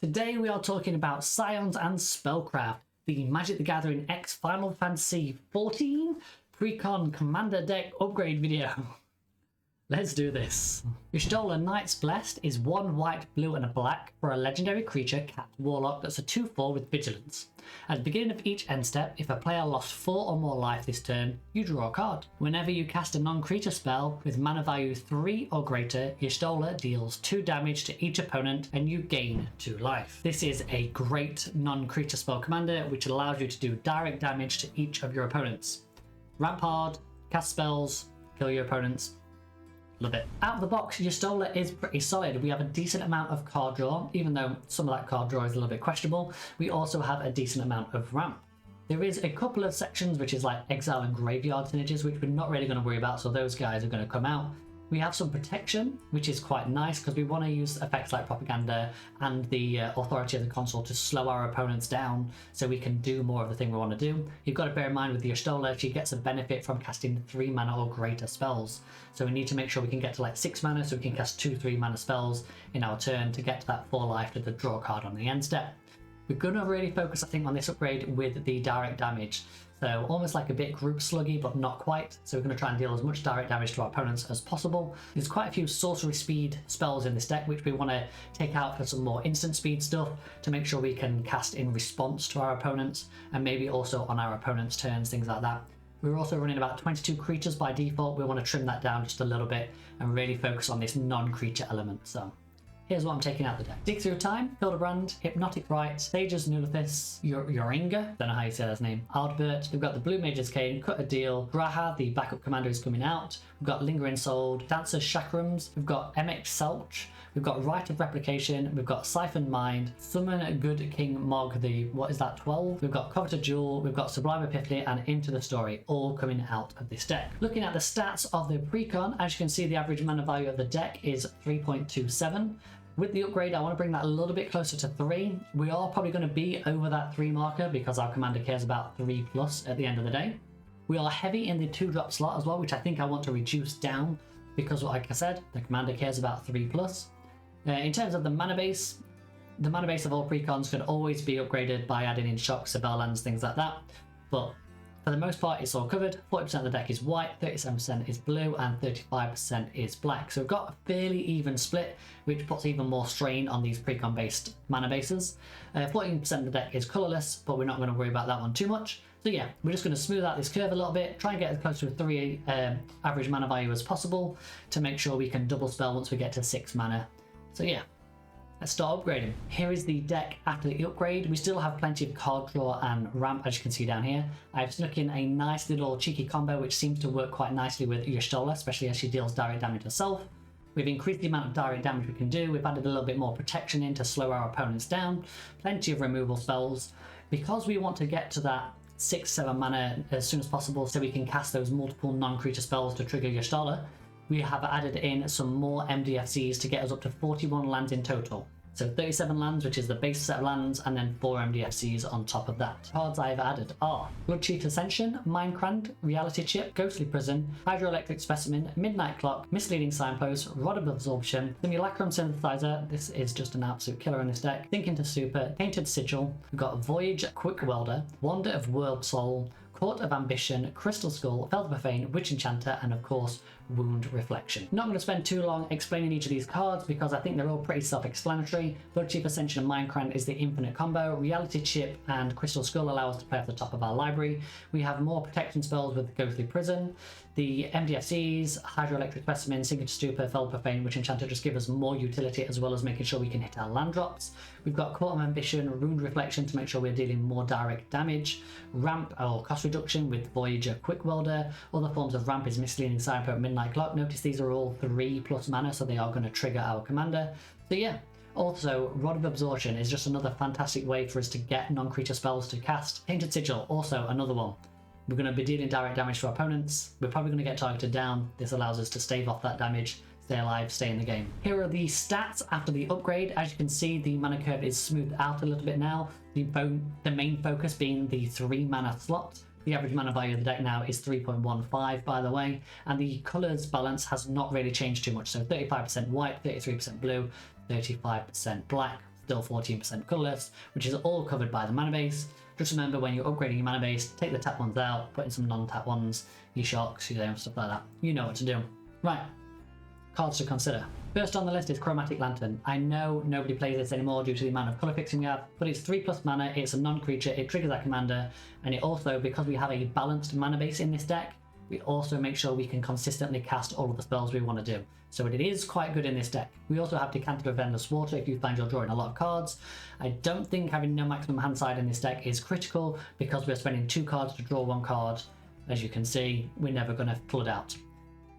Today we are talking about Scions and Spellcraft, the Magic the Gathering X Final Fantasy 14 Precon Commander deck upgrade video. Let's do this. Y'shtola Knight's Blessed is 1 white, blue and a black for a legendary creature, Cat Warlock, that's a 2/4 with Vigilance. At the beginning of each end step, if a player lost 4 or more life this turn, you draw a card. Whenever you cast a non-creature spell with mana value 3 or greater, Y'shtola deals 2 damage to each opponent and you gain 2 life. This is a great non-creature spell commander which allows you to do direct damage to each of your opponents. Ramp hard, cast spells, kill your opponents. Love it. Out of the box, Y'shtola is pretty solid. We have a decent amount of card draw, even though some of that card draw is a little bit questionable. We also have a decent amount of ramp. There is a couple of sections which is like exile and graveyard synergies, which we're not really going to worry about, so those guys are going to come out. We have some protection, which is quite nice because we want to use effects like propaganda and the authority of the console to slow our opponents down so we can do more of the thing we want to do. You've got to bear in mind with the Y'shtola, she gets a benefit from casting 3 mana or greater spells. So we need to make sure we can get to like 6 mana so we can cast 2 3 mana spells in our turn to get to that 4 life to the draw card on the end step. We're going to really focus, I think, on this upgrade with the direct damage. So almost like a bit group sluggy, but not quite. So we're going to try and deal as much direct damage to our opponents as possible. There's quite a few sorcery speed spells in this deck, which we want to take out for some more instant speed stuff to make sure we can cast in response to our opponents and maybe also on our opponents' turns, things like that. We're also running about 22 creatures by default. We want to trim that down just a little bit and really focus on this non-creature element. So here's what I'm taking out the deck. Dig Through Time, Hildebrand, Hypnotic Rite, Sage's Nulithis, Yoringa, don't know how you say his name, Ardbert. We've got the Blue Mage's Cane, Cut a Deal, Graha, the backup commander, is coming out. We've got Lingering Soul, Dancer's Chakrams, we've got MX Selch, we've got Rite of Replication, we've got Siphoned Mind, Summon Good King Mog, the, what is that, 12? We've got Coveted Jewel, we've got Sublime Epiphany and Into the Story, all coming out of this deck. Looking at the stats of the Precon, as you can see, the average mana value of the deck is 3.27. With the upgrade, I want to bring that a little bit closer to 3. We are probably going to be over that 3 marker because our commander cares about 3+ at the end of the day. We are heavy in the 2-drop slot as well, which I think I want to reduce down because, like I said, the commander cares about 3+. In terms of the mana base of all Precons could always be upgraded by adding in shocks, Seville lands, things like that. But for the most part, it's all covered. 40% of the deck is white, 37% is blue, and 35% is black. So we've got a fairly even split, which puts even more strain on these Precon-based mana bases. 14% of the deck is colourless, but we're not going to worry about that one too much. So yeah, we're just going to smooth out this curve a little bit, try and get as close to a 3 average mana value as possible to make sure we can double spell once we get to 6 mana. So yeah. Let's start upgrading. Here is the deck after the upgrade. We still have plenty of card draw and ramp, as you can see down here. I've snuck in a nice little cheeky combo which seems to work quite nicely with Y'shtola, especially as she deals direct damage herself. We've increased the amount of direct damage we can do. We've added a little bit more protection in to slow our opponents down. Plenty of removal spells. Because we want to get to that 6-7 mana as soon as possible so we can cast those multiple non-creature spells to trigger Y'shtola, we have added in some more MDFCs to get us up to 41 lands in total. So 37 lands, which is the base set of lands, and then 4 MDFCs on top of that. Cards I've added are Bloodchief Ascension, Mindcrant, Reality Chip, Ghostly Prison, Hydroelectric Specimen, Midnight Clock, Misleading Signpost, Rod of Absorption, Simulacrum Synthesizer, this is just an absolute killer in this deck, Thinking to Super, Tainted Sigil, we've got Voyage Quick Welder, Wander of World Soul, Court of Ambition, Crystal Skull, Felt Profane, Witch Enchanter, and of course, Wound Reflection. Not going to spend too long explaining each of these cards because I think they're all pretty self-explanatory. Bloodchief Ascension and Mindcrant is the infinite combo. Reality Chip and Crystal Skull allow us to play off the top of our library. We have more protection spells with Ghostly Prison. The MDFCs, Hydroelectric Specimen, Sinking to Stupor, Felt Profane, Witch Enchanter just give us more utility as well as making sure we can hit our land drops. We've got Court of Ambition, Wound Reflection to make sure we're dealing more direct damage. Ramp or cost reduction with Voyager Quick Welder. Other forms of ramp is Misleading Signpost, Midnight Clock. Notice these are all 3+ mana, so they are going to trigger our commander. So yeah. Also, Rod of Absorption is just another fantastic way for us to get non-creature spells to cast. Tainted Sigil, also another one. We're going to be dealing direct damage to our opponents. We're probably going to get targeted down. This allows us to stave off that damage, stay alive, stay in the game. Here are the stats after the upgrade. As you can see, the mana curve is smoothed out a little bit now. The main focus being the 3 mana slot. The average mana value of the deck now is 3.15, by the way, and the colours balance has not really changed too much. So 35% white, 33% blue, 35% black. still 14% colourless, which is all covered by the mana base. Just remember, when you're upgrading your mana base, take the tap ones out, put in some non-tap ones, your shocks, your stuff like that. You know what to do. Right, cards to consider. First on the list is Chromatic Lantern. I know nobody plays this anymore due to the amount of colour fixing we have, but it's 3+ mana, it's a non-creature, it triggers our commander, and it also, because we have a balanced mana base in this deck, we also make sure we can consistently cast all of the spells we want to do. So it is quite good in this deck. We also have Decanter of Endless Water if you find you're drawing a lot of cards. I don't think having no maximum hand side in this deck is critical because we're spending 2 cards to draw 1 card. As you can see, we're never going to flood out.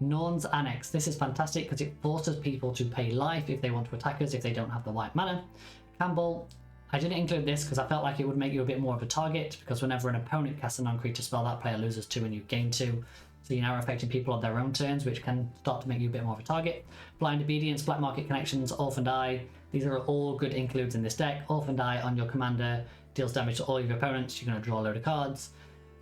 Norn's Annex. This is fantastic because it forces people to pay life if they want to attack us if they don't have the white mana. Campbell. I didn't include this because I felt like it would make you a bit more of a target, because whenever an opponent casts a non-creature spell, that player loses 2 and you gain 2. So you're now affecting people on their own turns, which can start to make you a bit more of a target. Blind Obedience, Black Market Connections, Orphaned Eye. These are all good includes in this deck. Orphaned Eye on your commander deals damage to all of your opponents. You're going to draw a load of cards.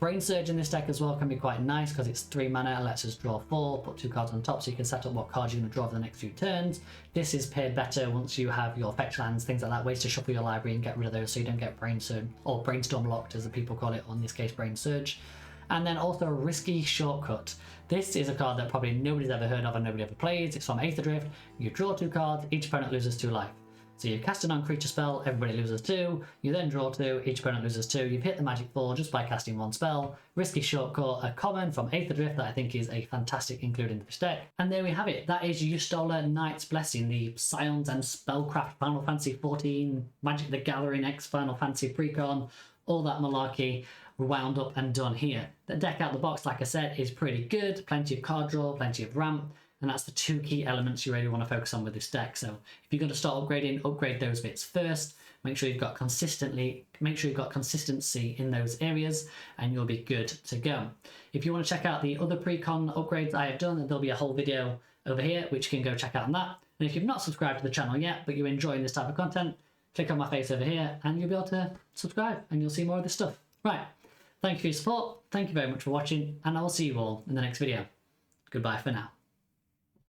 Brain Surge in this deck as well can be quite nice because it's 3 mana and lets us draw 4, put 2 cards on top so you can set up what cards you're going to draw for the next few turns. This is paired better once you have your fetch lands, things like that, ways to shuffle your library and get rid of those so you don't get Brain Surge, or Brainstorm locked as the people call it, or in this case Brain Surge. And then also a Risky Shortcut. This is a card that probably nobody's ever heard of and nobody ever plays. It's from Aether Drift. You draw 2 cards, each opponent loses 2 life. So you cast a non-creature spell, everybody loses 2, you then draw 2, each opponent loses 2, you've hit the magic 4 just by casting 1 spell. Risky Shortcut, a common from Aether Drift that I think is a fantastic include in this deck. And there we have it, that is Y'shtola Knight's Blessing, the Scions and Spellcraft Final Fantasy 14, Magic the Gathering X Final Fantasy Precon, all that malarkey wound up and done here. The deck out the box, like I said, is pretty good, plenty of card draw, plenty of ramp, and that's the 2 key elements you really want to focus on with this deck. So if you're going to start upgrading, upgrade those bits first. Make sure you've got consistency in those areas, and you'll be good to go. If you want to check out the other Precon upgrades I have done, there'll be a whole video over here which you can go check out on that. And if you've not subscribed to the channel yet, but you're enjoying this type of content, click on my face over here and you'll be able to subscribe and you'll see more of this stuff. Right, thank you for your support, thank you very much for watching, and I will see you all in the next video. Goodbye for now.